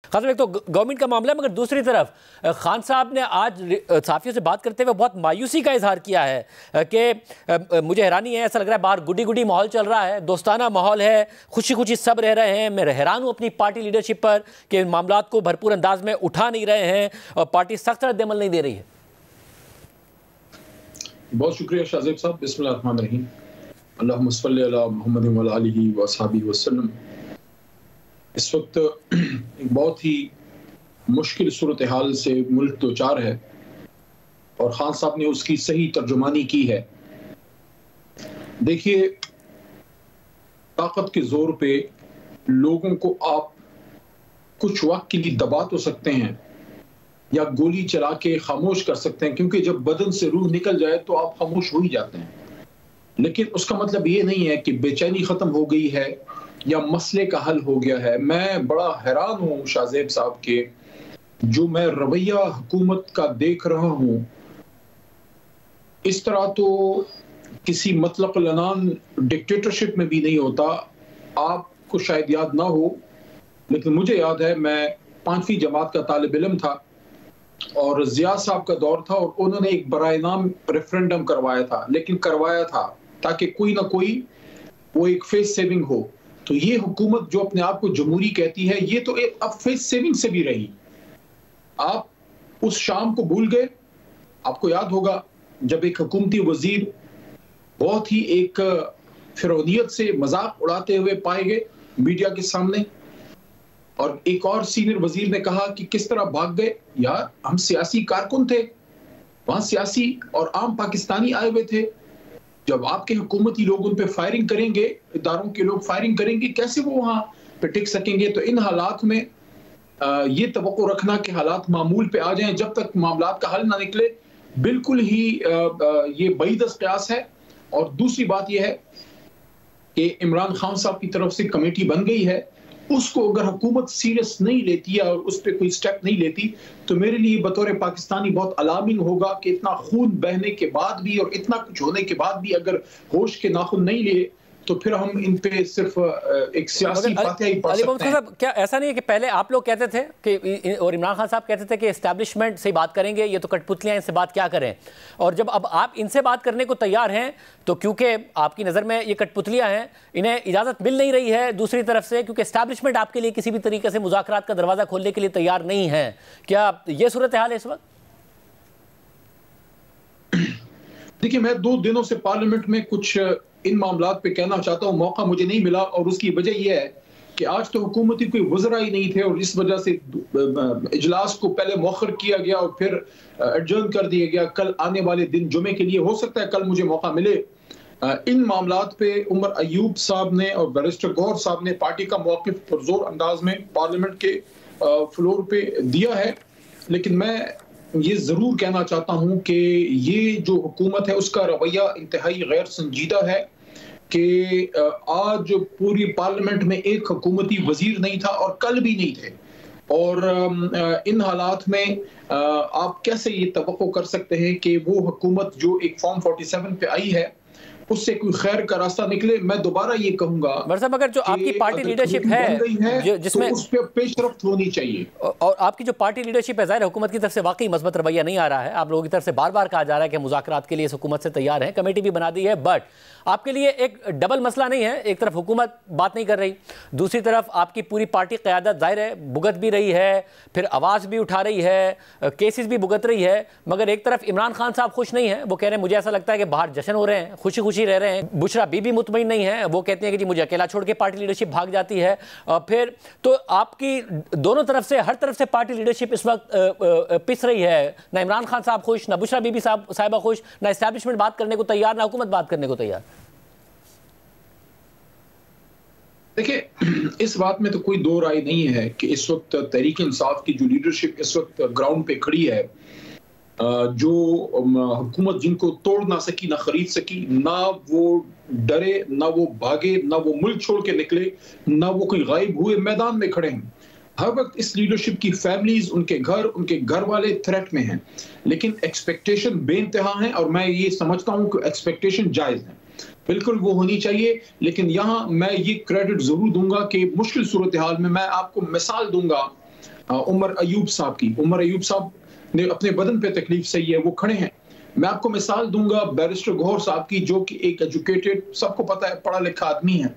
خاص ایک تو گورنمنٹ کا معاملہ ہے، مگر دوسری طرف خان صاحب نے آج صحافیوں سے بات کرتے ہوئے بہت مایوسی کا اظہار کیا ہے کہ مجھے حیرانی ہے، ایسا لگ رہا ہے باہر گڈی گڈی ماحول چل رہا ہے، دوستانہ ماحول ہے، خوشی خوشی سب رہ رہے ہیں، میں حیران ہوں اپنی پارٹی لیڈرشپ پر کہ معاملات کو بھرپور انداز میں اٹھا نہیں رہے ہیں اور پارٹی سخت رد عمل نہیں دے رہی ہے۔ بہت شکریہ شاہزیب صاحب۔ بسم اللہ الرحمن الرحیم۔ اللہم صلی علی محمد وعلی آلہ وصحبہ وسلم۔ اس وقت ایک بہت ہی مشکل صورتحال سے ملک دوچار ہے اور خان صاحب نے اس کی صحیح ترجمانی کی ہے۔ دیکھیے، طاقت کے زور پہ لوگوں کو آپ کچھ وقت کے لیے دبا تو سکتے ہیں یا گولی چلا کے خاموش کر سکتے ہیں، کیونکہ جب بدن سے روح نکل جائے تو آپ خاموش ہو ہی جاتے ہیں۔ لیکن اس کا مطلب یہ نہیں ہے کہ بے چینی ختم ہو گئی ہے یا مسئلے کا حل ہو گیا ہے۔ میں بڑا حیران ہوں شاہزیب صاحب کے جو میں رویہ حکومت کا دیکھ رہا ہوں، اس طرح تو کسی مطلق العنان ڈکٹیٹرشپ میں بھی نہیں ہوتا۔ آپ کو شاید یاد نہ ہو، لیکن مجھے یاد ہے میں 5ویں جماعت کا طالب علم تھا اور ضیاء صاحب کا دور تھا اور انہوں نے ایک برائے نام ریفرینڈم کروایا تھا، لیکن کروایا تھا تاکہ کوئی نہ کوئی وہ ایک فیس سیونگ ہو۔ تو یہ حکومت جو اپنے آپ کو جمہوری کہتی ہے، یہ تو اب فیس سیونگ سے بھی رہی۔ آپ اس شام کو بھول گئے۔ آپ کو یاد ہوگا جب ایک حکومتی وزیر بہت ہی ایک فرعونیت سے مذاق اڑاتے ہوئے پائے گئے میڈیا کے سامنے، اور ایک اور سینئر وزیر نے کہا کہ کس طرح بھاگ گئے۔ یار، ہم سیاسی کارکن تھے، وہاں سیاسی اور عام پاکستانی آئے ہوئے تھے۔ جب آپ کے حکومتی لوگ ان پہ فائرنگ کریں گے، اداروں کے لوگ فائرنگ کریں گے، کیسے وہ وہاں پہ ٹک سکیں گے؟ تو ان حالات میں یہ توقع رکھنا کہ حالات معمول پہ آ جائیں جب تک معاملات کا حل نہ نکلے، بالکل ہی یہ بعید از قیاس ہے۔ اور دوسری بات یہ ہے کہ عمران خان صاحب کی طرف سے کمیٹی بن گئی ہے، اس کو اگر حکومت سیریس نہیں لیتی اور اس پہ کوئی سٹیپ نہیں لیتی تو میرے لیے بطور پاکستانی بہت الارمنگ ہوگا کہ اتنا خون بہنے کے بعد بھی اور اتنا کچھ ہونے کے بعد بھی اگر ہوش کے ناخن نہیں لیے تو پھر ہم ان پہ صرف ایک سیاسی فاتحہ ہی پڑھ سکتے ہیں۔ کیا ایسا نہیں ہے کہ پہلے آپ لوگ کہتے تھے کہ اور عمران خان صاحب کہتے تھے کہ اسٹیبلشمنٹ سے بات کریں گے، یہ تو کٹ پتلیاں، ان سے بات کیا کریں؟ اور جب اب آپ ان سے بات کرنے کو تیار ہیں تو کیونکہ آپ کی نظر میں یہ کٹ پتلیاں ہیں، انہیں اجازت مل نہیں رہی ہے دوسری طرف سے، کیونکہ اسٹیبلشمنٹ آپ کے لیے کسی بھی طریقے سے مذاکرات کا دروازہ کھولنے کے لیے تیار نہیں ہے۔ کیا یہ صورتحال ہے اس وقت؟ دیکھیں، میں 2 دنوں سے پارلیمنٹ میں کچھ ان معاملات پہ کہنا چاہتا ہوں، موقع مجھے نہیں ملا، اور اس کی وجہ یہ ہے کہ آج تو حکومتی کوئی وزراء ہی نہیں تھے اور اس وجہ سے اجلاس کو پہلے مؤخر کیا گیا اور پھر ایڈجرن کر دیا گیا کل آنے والے دن جمعے کے لیے۔ ہو سکتا ہے کل مجھے موقع ملے۔ ان معاملات پہ عمر ایوب صاحب نے اور بیرسٹر گوہر صاحب نے پارٹی کا موقف پرزور انداز میں پارلیمنٹ کے فلور پہ دیا ہے، لیکن میں یہ ضرور کہنا چاہتا ہوں کہ یہ جو حکومت ہے اس کا رویہ انتہائی غیر سنجیدہ ہے کہ آج پوری پارلیمنٹ میں ایک حکومتی وزیر نہیں تھا اور کل بھی نہیں تھے، اور ان حالات میں آپ کیسے یہ توقع کر سکتے ہیں کہ وہ حکومت جو ایک فارم 47 پہ آئی ہے اس سے کوئی خیر کا راستہ نکلے؟ میں دوبارہ یہ کہوں گا مرزا، مگر جو آپ کی پارٹی لیڈرشپ ہے جس میں اس پہ پیش رفت ہونی چاہیے، اور آپ کی جو پارٹی لیڈرشپ ہے، ظاہر حکومت کی طرف سے واقعی مثبت رویہ نہیں آ رہا ہے، آپ لوگوں کی طرف سے بار بار کہا جا رہا ہے کہ مذاکرات کے لیے اس حکومت سے تیار ہیں، کمیٹی بھی بنا دی ہے، بٹ آپ کے لیے ایک ڈبل مسئلہ نہیں ہے؟ ایک طرف حکومت بات نہیں کر رہی، دوسری طرف آپ کی پوری پارٹی قیادت ظاہر ہے بھگت بھی رہی ہے، پھر آواز بھی اٹھا رہی ہے، کیسز بھی بھگت رہی ہے، مگر ایک طرف عمران خان صاحب خوش نہیں ہیں، وہ کہہ رہے ہیں مجھے ایسا لگتا ہے کہ باہر جشن ہو رہے ہیں، خوشی خوشی رہ رہے ہیں۔ بشرا بی بھی مطمئن نہیں ہے، وہ کہتے ہیں کہ جی مجھے اکیلا چھوڑ کے پارٹی لیڈرشپ بھاگ جاتی ہے۔ پھر تو آپ کی دونوں طرف سے، ہر طرف سے پارٹی لیڈرشپ اس وقت پس رہی ہے، نہ عمران خان صاحب خوش، نہ بشرا بی صاحبہ خوش، نہ اسٹیبلشمنٹ بات کرنے کو تیار، نہ حکومت بات کرنے کو تیار۔ دیکھیں، اس بات میں تو کوئی دو رائے نہیں ہے کہ اس وقت تحریک انصاف کی جو لیڈرشپ اس وقت گراؤنڈ پہ کھڑی ہے، جو حکومت جن کو توڑ نہ سکی، نہ خرید سکی، نہ وہ ڈرے، نہ وہ بھاگے، نہ وہ ملک چھوڑ کے نکلے، نہ وہ کوئی غائب ہوئے، میدان میں کھڑے ہیں۔ ہر وقت اس لیڈرشپ کی فیملیز، ان کے گھر والے تھریٹ میں ہیں، لیکن ایکسپیکٹیشن بے انتہا ہیں، اور میں یہ سمجھتا ہوں کہ ایکسپیکٹیشن جائز ہیں، بالکل وہ ہونی چاہیے۔ لیکن یہاں میں یہ کریڈٹ ضرور دوں گا کہ مشکل صورتحال میں آپ کو مثال دوں گا عمر ایوب صاحب کی. عمر ایوب صاحب نے اپنے بدن پہ تکلیف صحیح ہے, وہ کھڑے ہیں. میں آپ کو مثال دوں گا بیرسٹر گوہر صاحب کی, جو کہ ایک ایجوکیٹڈ, سب کو پتا ہے, پڑھا لکھا آدمی ہے,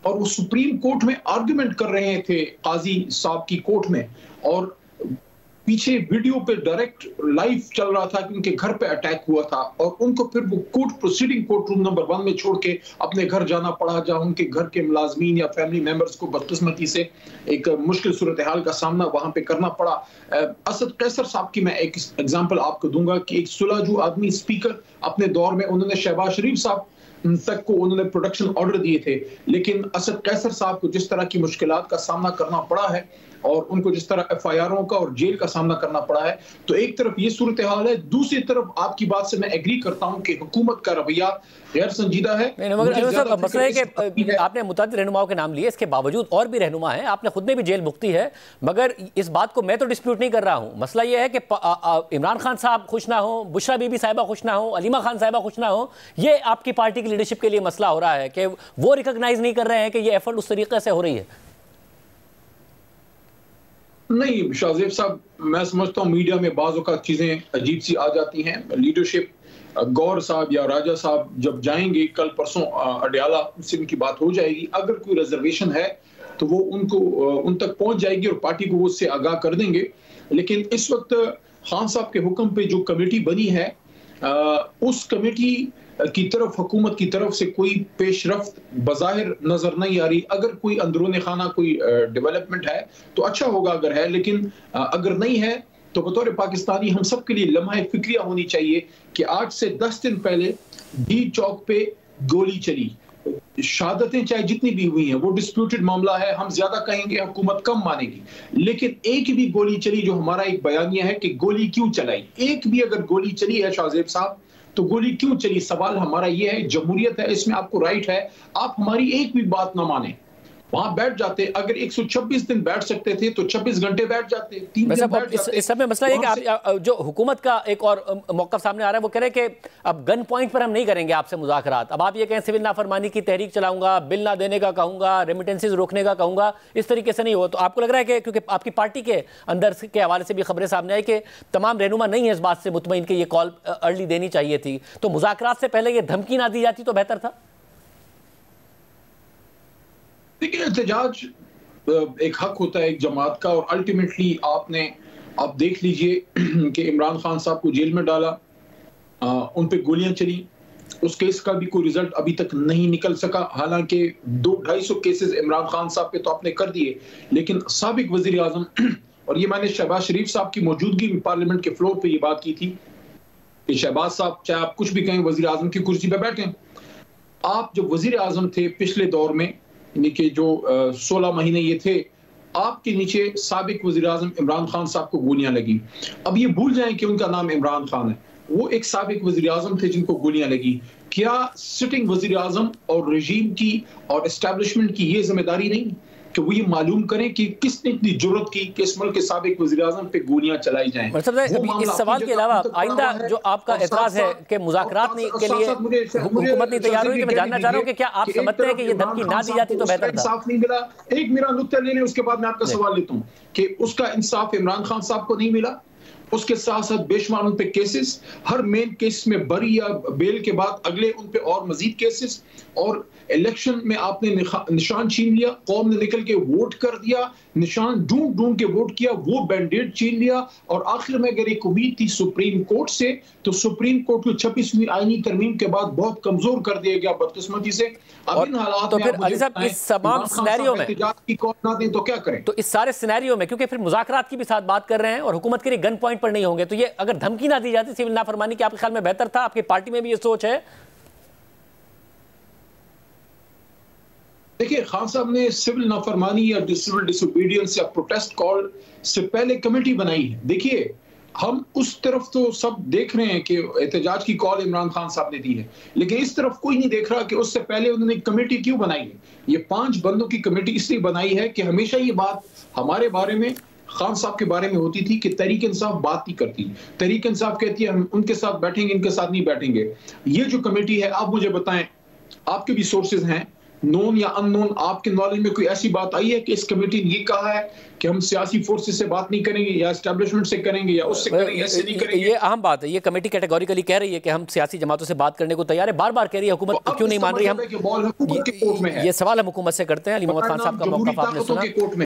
اور وہ سپریم کورٹ میں آرگومنٹ کر رہے تھے قاضی صاحب کی کورٹ میں, اور پیچھے ویڈیو پہ ڈائریکٹ لائیو چل رہا تھا کہ ان کے گھر پہ اٹیک ہوا تھا, اور ان کو پھر وہ court proceeding court room number 1 میں چھوڑ کے اپنے گھر جانا پڑا, جہاں ان کے گھر کے ملازمین یا فیملی ممبرز کو بدقسمتی سے ایک مشکل صورتحال کا سامنا وہاں پہ کرنا پڑا. اسد قیصر صاحب کی میں ایک ایگزامپل آپ کو دوں گا کہ ایک سلاجو آدمی اسپیکر اپنے دور میں, انہوں نے شہباز شریف صاحب تک کو انہوں نے پروڈکشن آرڈر دیے تھے, لیکن اسد قیصر صاحب کو جس طرح کی مشکلات کا سامنا کرنا پڑا ہے, اور ان کو جس طرح ایف آئی آروں کا اور جیل کا سامنا کرنا پڑا ہے, تو ایک طرف یہ صورتحال ہے, دوسری طرف آپ کی بات سے میں ایگری کرتا ہوں کہ حکومت کا رویہ غیر سنجیدہ ہے. مسئلہ ہے کہ آپ نے متعدد رہنماؤں کے نام لیے, اس کے باوجود اور بھی رہنما ہیں, آپ نے خود نے بھی جیل بھگتی ہے, مگر اس بات کو میں تو ڈسپیوٹ نہیں کر رہا ہوں. مسئلہ یہ ہے کہ عمران خان صاحب خوش نہ ہوں, بشرا بی بی صاحبہ خوش نہ ہوں, علیمہ خان صاحبہ خوش نہ ہوں, یہ آپ کی پارٹی کی لیڈرشپ کے لیے مسئلہ ہو رہا ہے کہ وہ ریکگنائز نہیں کر رہے ہیں کہ یہ ایفرٹ اس طریقے سے ہو رہی ہے. نہیں شاہزیب صاحب, میں سمجھتا ہوں میڈیا میں بعض اوقات چیزیں عجیب سی آ جاتی ہیں. لیڈرشپ گور صاحب یا راجہ صاحب جب جائیں گے کل پرسوں اڈیالہ, سے ان کی بات ہو جائے گی, اگر کوئی ریزرویشن ہے تو وہ ان تک پہنچ جائے گی اور پارٹی کو وہ اس سے آگاہ کر دیں گے. لیکن اس وقت خان صاحب کے حکم پہ جو کمیٹی بنی ہے, اس کمیٹی کی طرف حکومت کی طرف سے کوئی پیش رفت بظاہر نظر نہیں آ رہی. اگر کوئی اندرون خانہ کوئی ڈیولپمنٹ ہے تو اچھا ہوگا اگر ہے, لیکن اگر نہیں ہے تو بطور پاکستانی ہم سب کے لیے لمحہ فکریہ ہونی چاہیے کہ آج سے 10 دن پہلے ڈی چوک پہ گولی چلی. شہادتیں چاہے جتنی بھی ہوئی ہیں وہ ڈسپیوٹڈ معاملہ ہے, ہم زیادہ کہیں گے حکومت کم مانے گی, لیکن ایک بھی گولی چلی جو ہمارا ایک بیانیہ ہے کہ گولی کیوں چلائی, ایک بھی اگر گولی چلی ہے شاہزیب صاحب تو گولی کیوں چلی. سوال ہمارا یہ ہے, جمہوریت ہے, اس میں آپ کو رائٹ ہے, آپ ہماری ایک بھی بات نہ مانیں, وہاں بیٹھ جاتے. اگر 126 دن بیٹھ سکتے تھے تو 26 گھنٹے بیٹھ جاتے, 3 دن بیٹھ جاتے. اس سب میں مسئلہ ہے کہ جو حکومت کا ایک اور موقف سامنے آ رہا ہے, وہ کہہ رہے ہیں کہ اب گن پوائنٹ پر ہم نہیں کریں گے آپ سے مذاکرات. اب آپ یہ کہیں سول نافرمانی کی تحریک چلاؤں گا, بل نہ دینے کا کہوں گا, ریمیٹنسز روکنے کا کہوں گا, اس طریقے سے نہیں ہو. تو آپ کو لگ رہا ہے کہ کیونکہ آپ کی پارٹی کے اندر کے حوالے سے بھی خبریں سامنے آئی کہ تمام رہنما نہیں ہیں اس بات سے مطمئن کہ یہ کال ارلی دینی چاہیے تھی, تو مذاکرات سے پہلے یہ دھمکی نہ دی جاتی تو بہتر تھا؟ دیکھیں, احتجاج ایک حق ہوتا ہے ایک جماعت کا, اور الٹیمیٹلی آپ دیکھ لیجئے کہ عمران خان صاحب کو جیل میں ڈالا, ان پہ گولیاں چلی, اس کیس کا بھی کوئی ریزلٹ ابھی تک نہیں نکل سکا. حالانکہ 200-250 کیسز عمران خان صاحب پہ تو آپ نے کر دیے, لیکن سابق وزیر اعظم, اور یہ میں نے شہباز شریف صاحب کی موجودگی میں پارلیمنٹ کے فلور پہ یہ بات کی تھی کہ شہباز صاحب چاہے آپ کچھ بھی کہیں وزیر اعظم کی کرسی پہ بیٹھیں, آپ جب وزیر اعظم تھے پچھلے دور میں, یعنی کہ جو 16 مہینے یہ تھے, آپ کے نیچے سابق وزیر اعظم عمران خان صاحب کو گولیاں لگی. اب یہ بھول جائیں کہ ان کا نام عمران خان ہے, وہ ایک سابق وزیر اعظم تھے جن کو گولیاں لگی. کیا سٹنگ وزیر اعظم اور رژیم کی اور اسٹیبلشمنٹ کی یہ ذمہ داری نہیں کہ وہ یہ معلوم کریں کہ کس نے اتنی جرت کی کہ اس ملک کے سابق وزیر اعظم پہ گولیاں چلائی جائیں؟ اس سوال کے علاوہ آئندہ جو آپ کا اعتراض ہے کہ مذاکرات کے لیے حکومت نہیں تیار ہوئی, کہ میں جاننا چاہ رہا ہوں کہ کیا آپ سمجھتے ہیں کہ یہ دھمکی نہ دی جاتی تو بہتر تھا؟ انصاف نہیں ملا. ایک میرا نقطہ لینے اس کے بعد میں آپ کا سوال لیتا ہوں کہ اس کا انصاف عمران خان صاحب کو نہیں ملا. اس کے ساتھ ساتھ بے شمار ان پہ کیسز, ہر مین کیس میں بری یا بیل کے بعد اگلے ان پہ اور مزید کیسز, اور الیکشن میں آپ نے نشان چھین لیا, قوم نے نکل کے ووٹ کر دیا, نشان ڈھونڈ ڈھونڈ کے ووٹ کیا, وہ بینڈیڈ چھین لیا, اور آخر میں اگر ایک امید تھی سپریم کورٹ سے تو سپریم کورٹ کو 26ویں آئینی ترمیم کے بعد بہت کمزور کر دیا گیا بدقسمتی سے. اب ان حالات تو پھر علی صاحب اس تمام سینیریو میں تو کیا کریں؟ تو اس سارے سینیریو میں کیونکہ پھر مذاکرات کی بھی ساتھ بات کر رہے ہیں اور حکومت کے لیے گن پوائنٹ پر نہیں ہوں گے, تو یہ اگر دھمکی نہ دی جاتی سول نافرمانی کی, آپ کے خیال میں بہتر تھا؟ آپ کی پارٹی میں بھی یہ سوچ ہے؟ دیکھیں, خان صاحب نے سول نافرمانی یا سول ڈس اوبیڈینس یا پروٹیسٹ کال سے پہلے کمیٹی بنائی ہے. دیکھیے, ہم اس طرف تو سب دیکھ رہے ہیں کہ احتجاج کی کال عمران خان صاحب نے دی ہے, لیکن اس طرف کوئی نہیں دیکھ رہا کہ اس سے پہلے انہوں نے کمیٹی کیوں بنائی ہے. یہ 5 بندوں کی کمیٹی اس لیے بنائی ہے کہ ہمیشہ یہ بات ہمارے بارے میں, خان صاحب کے بارے میں ہوتی تھی کہ تحریک انصاف بات نہیں کرتی. تحریک انصاف کہتی ہے ہم ان کے ساتھ بیٹھیں گے, ان کے ساتھ نہیں بیٹھیں گے. یہ جو کمیٹی ہے, آپ مجھے بتائیں, آپ کے بھی سورسز ہیں, نون یا ان نون آپ کے نالج میں کوئی ایسی بات آئی ہے کہ اس کمیٹی نے یہ کہا ہے کہ ہم سیاسی فورسز سے بات نہیں کریں گے یا اسٹیبلشمنٹ سے کریں گے یا اس سے کریں گے، ایسے نہیں کریں گے؟ یہ اہم بات ہے، یہ کمیٹی کیٹیگوریکلی کہہ رہی ہے کہ ہم سیاسی جماعتوں سے بات کرنے کو تیار ہے، بار بار کہہ رہی ہے حکومت کیوں نہیں مان رہی؟ ہم یہ سوال ہم حکومت کے کورٹ میں ہے، یہ سوال ہم حکومت سے کرتے ہیں۔ علی محمد خان صاحب کا موقف آپ نے سنا۔